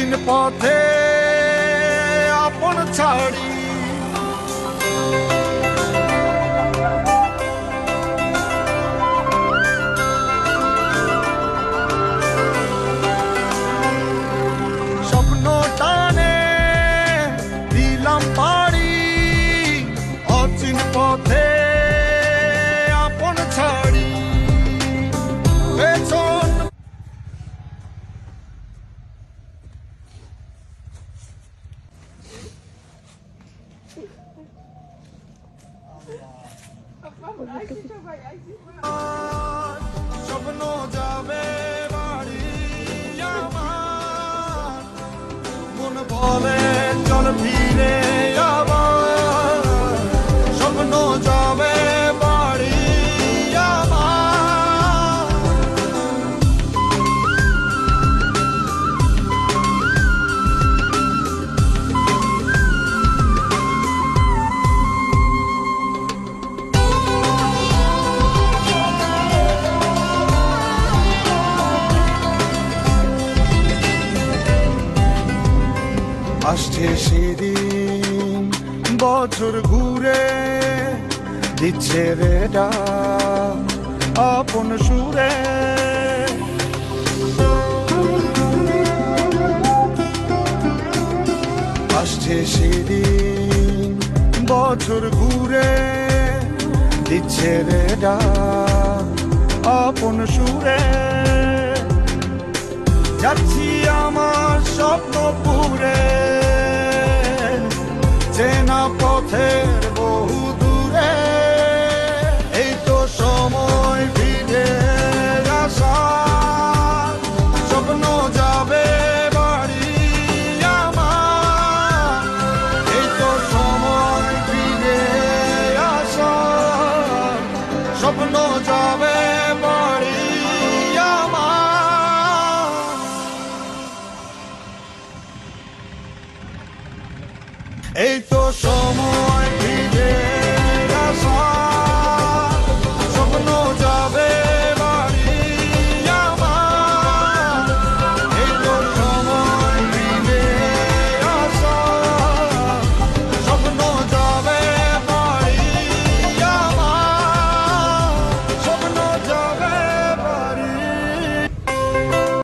অচিন পথে আপন ছাড়ি স্বপ্ন টানে দিলাম পাড়ি অচিন পথে আপন ছাড়ি পেছন স্বপ্ন যাবে বাড়ি আমার মন বলে চল ফিরে আবার স্বপ্ন যাবে বাড়ি আমার আসছে সেদিন বছর ঘুরে দিচ্ছে রে ডাক আপন সুরে আসছে সেদিন বছর ঘুরে দিচ্ছে রে ডাক আপন সুরে যাচ্ছি আমার স্বপ্ন পুরে চেনা পথের বহু দূরে এই তো সময় ফিরে আসার স্বপ্ন যাবে বাড়ি আমার এই তো সময় ফিরে আসার স্বপ্ন যাবে বাড়ি আমার এই তো সময়